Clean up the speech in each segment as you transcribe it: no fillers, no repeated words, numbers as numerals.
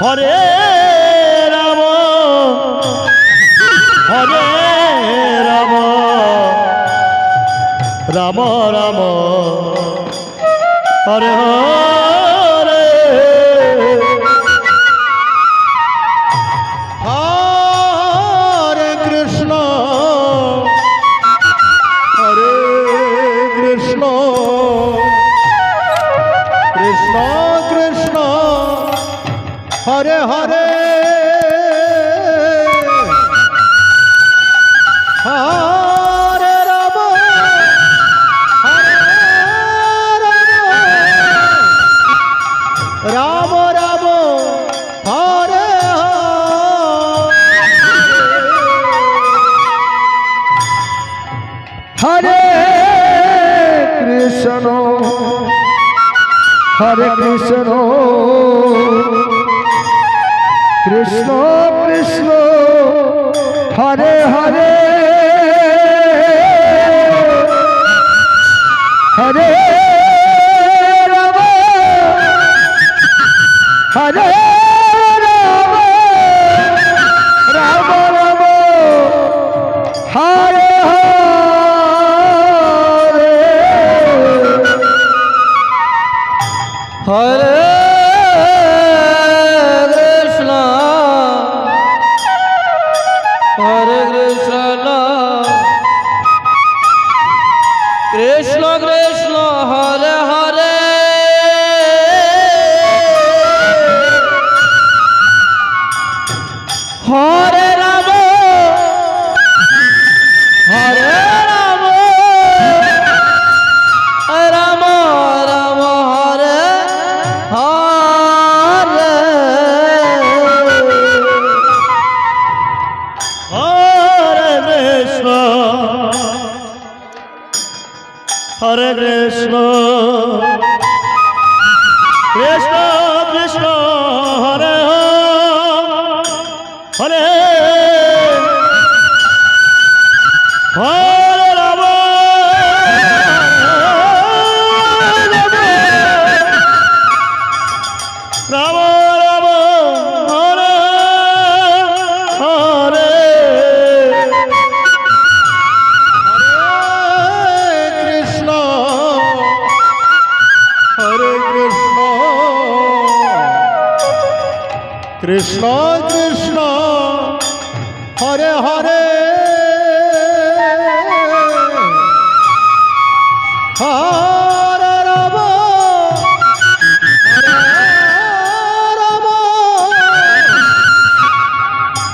Hare Ram Hare Ram Ram Ram Hare Hare Hare Krishna Krishna Krishna Hare Hare Hare Ram Hare Ram Ram Hare Hare Krishna Hare Krishna Krishna Krishna Hare Hare Hare Ram Hare Ram Ram Ram Hare Hare Hare Krishna Krishna Krishna Hare Hare Hare Ram Hare Ram Ram Ram Hare Hare Hare Krishna Hare Krishna Krishna Krishna Hare Hare Hare Ram Ram Ram Hare Hare Krishna Hare Krishna Krishna Krishna Hare Hare Hare Ram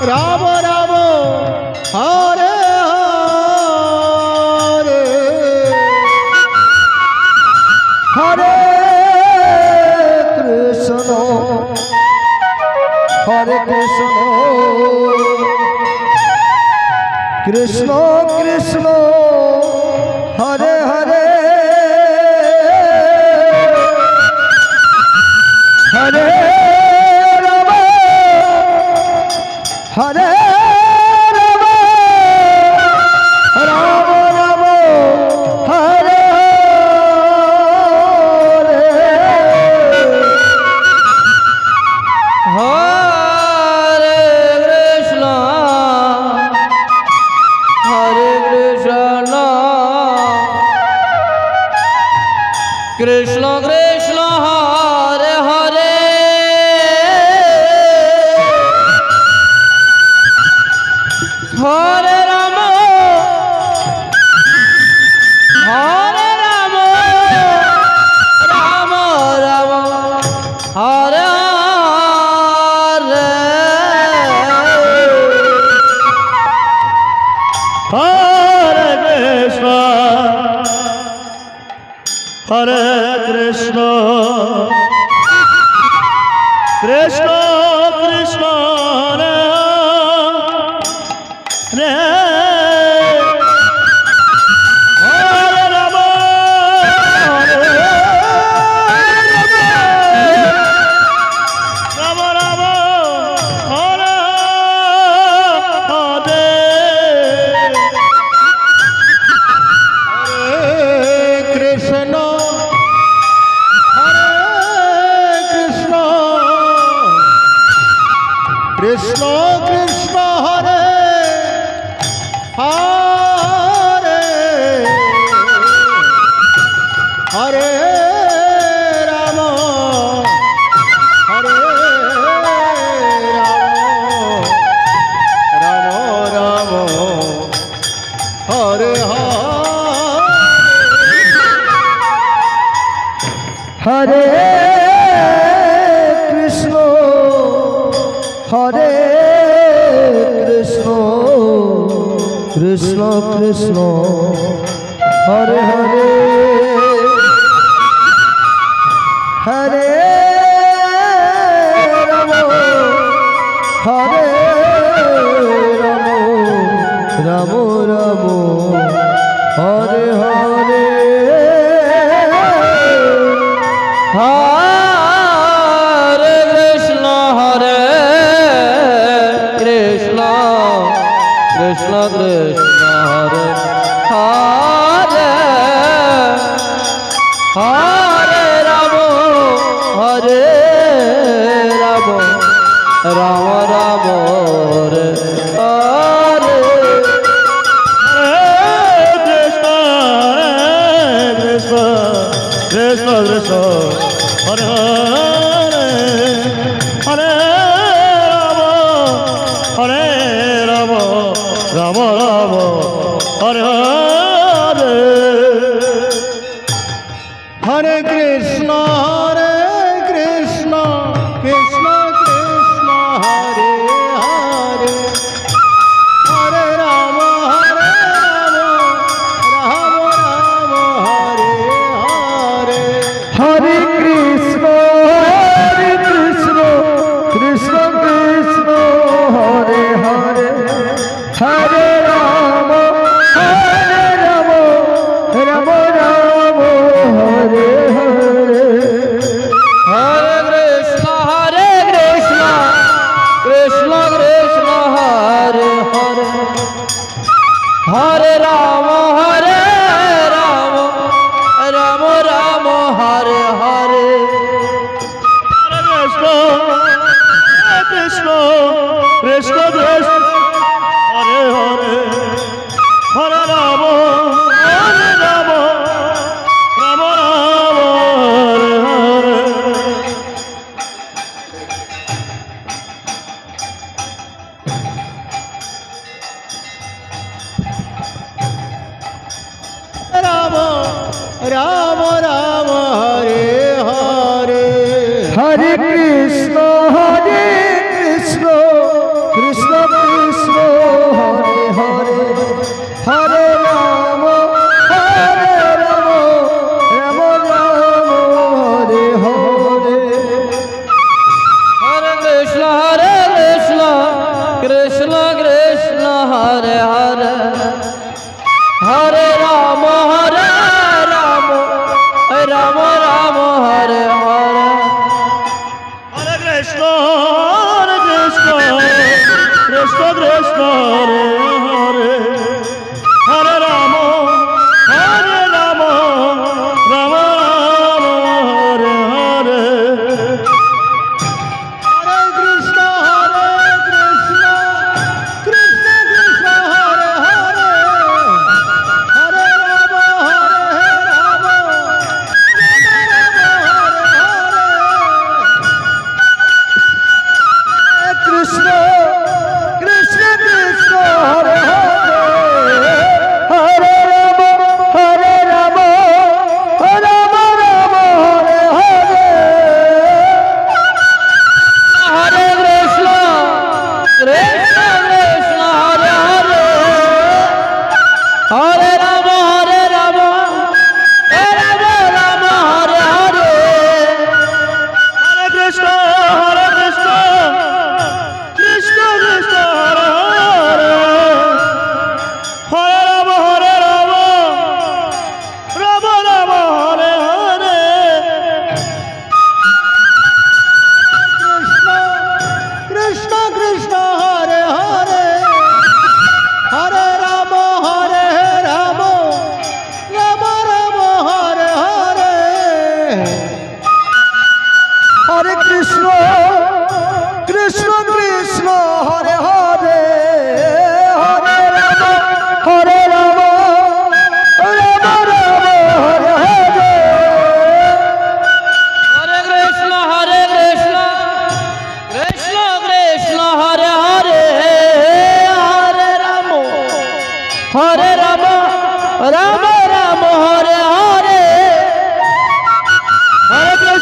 Ram Ram Hare Hare Hare Krishna Hare Krishna Krishna Krishna Hare Hare Hare Ram Hare Ram Ram Ram Hare Hare Krishna Hare Krishna Krishna Krishna Hare Hare Hare Ram Hare Ram Ram Ram Hare Hare Krishna Hare Krishna Krishna Krishna Hare Hare Hare Ram Ram Ram Hare Hare Krishna Hare Krishna Krishna Krishna Hare Hare Hare Ram Hare Ram Ram Ram Hare Hare Krishna Hare Krishna Krishna Krishna Hare Hare Hare Ram Hare Ram Ram Ram Hare Hare Hare Krishna Hare Krishna Krishna Krishna Hare Hare Hare Ram Hare Ram Ram Ram Hare Hare Krishna Krishna Krishna Krishna Hare Hare Hare Ram Ram Ram Hare Hare Hare Krishna Krishna Krishna Krishna Hare Hare Hare Ram Ram Ram Hare Hare Hare Krishna Krishna Krishna Hare Hare Hare Ram Ram Ram Hare Hare Hare Krishna Krishna Krishna Hare Hare Hare Ram Ram Ram Ram Hare Hare Krishna Krishna Krishna Krishna Hare Hare Hare Ram Ram Ram Hare Hare Ram Ram Ram Hare Hare Hare Krishna Krishna Krishna Krishna Hare Hare Hare Ram Ram Ram Ram Hare Hare Hare Krishna Krishna Krishna Hare Hare Hare Ram Ram Ram Ram Hare Hare Hare Krishna Krishna Krishna Krishna Hare Hare Hare Ram Ram Ram Hare Hare Hare Krishna Krishna Krishna Krishna Hare Hare Hare Ram Krishna Krishna Krishna Hare Hare Hare Ram Ram Ram Hare Hare Hare Krishna Krishna Krishna Hare Hare Hare Ram Ram Ram Hare Hare Hare Krishna Krishna Krishna Hare Hare Ram Ram Hare Hare Hare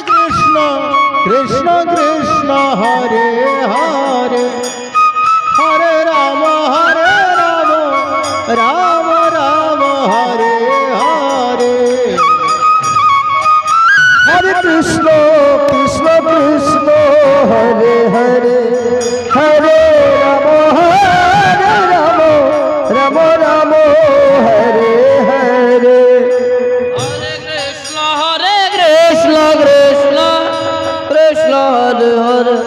Krishna Krishna Krishna Hare Hare Hare Ram Ram Ram Hare Hare Hare Krishna Krishna Krishna Hare Hare Hare Ram Ram Ram Hare Hare Hare Krishna Krishna Krishna Hare Hare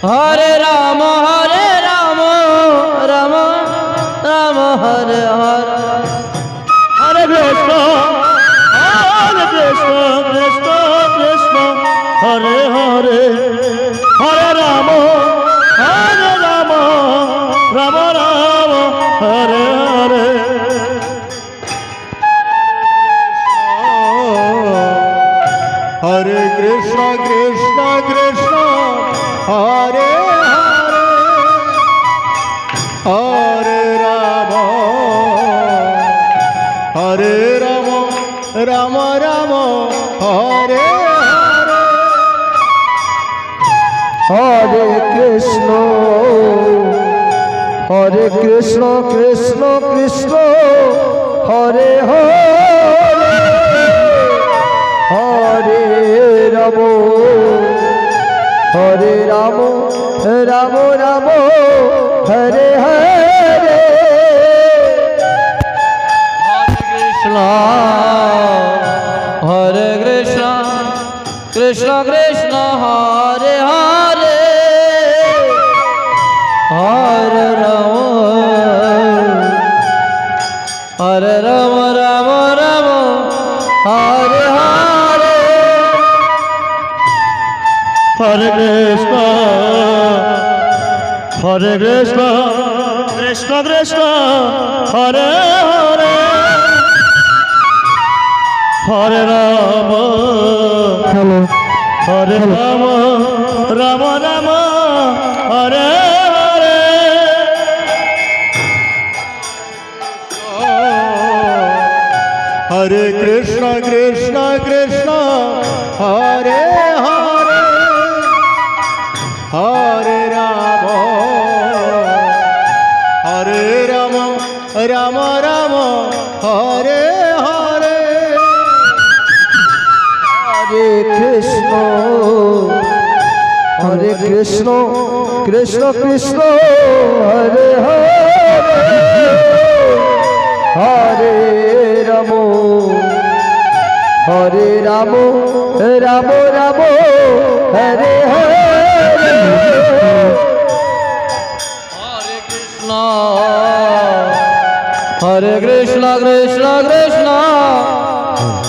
Hare Ram Ram Ram Hare Hare Hare Krishna Krishna Krishna Hare Hare Hare Ram Ram Ram Hare Hare Hare Krishna Krishna Krishna Hare Hare Hare Ram Ram Ram Hare Hare Hare Krishna Krishna Krishna Hare Hare Hare Ram Hare Ram Ram Ram Hare Hare Hare Krishna Krishna Krishna Hare Hare Hare Ram Ram Ram Hare Hare Hare Krishna Krishna Krishna Hare Hare Hare Ram Ram Ram Hare Hare Hare Krishna Krishna Krishna Hare Hare Hare Ram Hare Ram Ram Ram Hare Hare Hare Krishna Krishna Krishna Hare Hare Hare Ram Ram Ram Hare Hare Hare Krishna Krishna Krishna Hare Hare Hare Ram Ram Ram Hare Hare Hare Krishna Krishna Krishna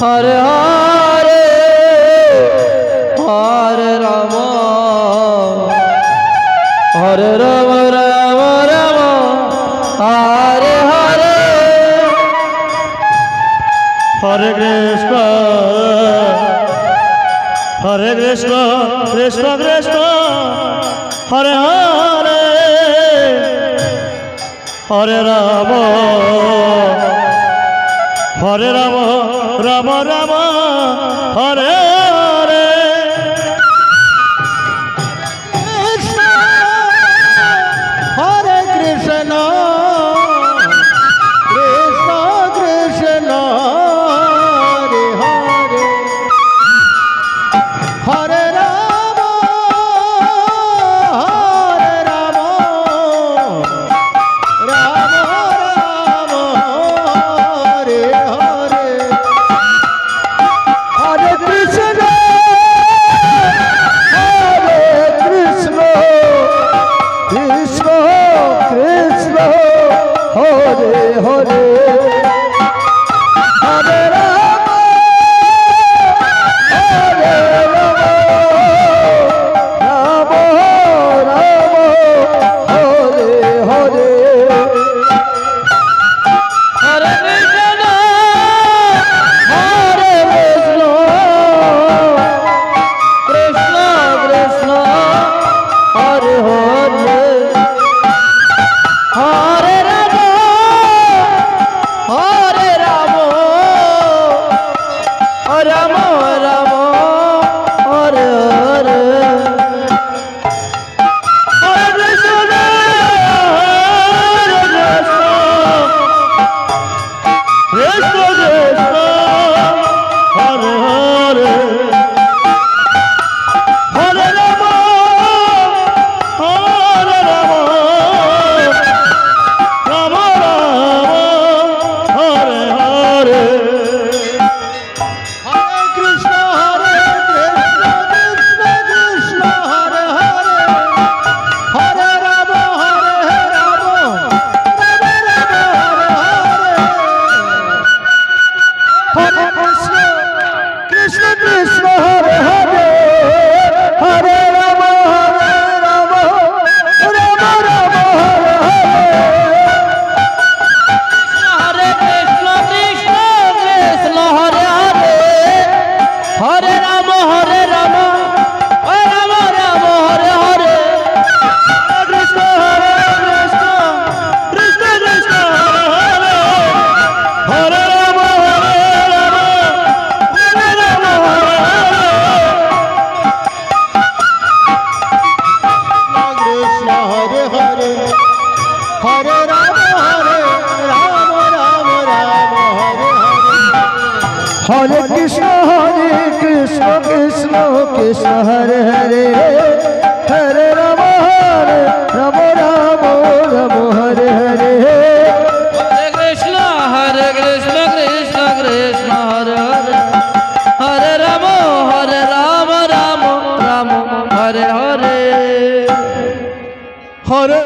Hare Hare Hare Ram Ram Ram Hare Hare Hare Krishna Krishna Krishna Hare Hare Hare Ram Ram Ram Hare Hare Krishna Hare Krishna Krishna Krishna Hare Hare Hare Ram Ram Ram Hare Hare Hare Krishna Krishna Krishna Hare Hare Hare Ram Ram Ram Hare Hare Hare Krishna Hare Hare Hare Ram Hare Ram Ram Ram Hare Hare Hare Krishna Krishna Krishna Hare Hare Hare Ram Hare Ram Ram Ram Hare Hare Hare Krishna Krishna Krishna Hare Hare Hare Ram Hare Ram Ram Ram Hare Hare Hare Krishna Krishna Krishna Hare Hare Hare Ram Ram Ram Hare Hare Hare Krishna Krishna Krishna Hare Hare Hare Ram Ram Ram Hare Hare Krishna Krishna Krishna Krishna Hare Hare Hare Ram Ram Ram Hare Hare Krishna Hare Hare Hare Ram Ram Ram Hare Hare Hare Krishna Krishna Krishna Hare Hare Hare Ram Ram Ram Hare Hare Hare Krishna Krishna Krishna Hare Hare Hare Ram Ram Ram Hare Hare Hare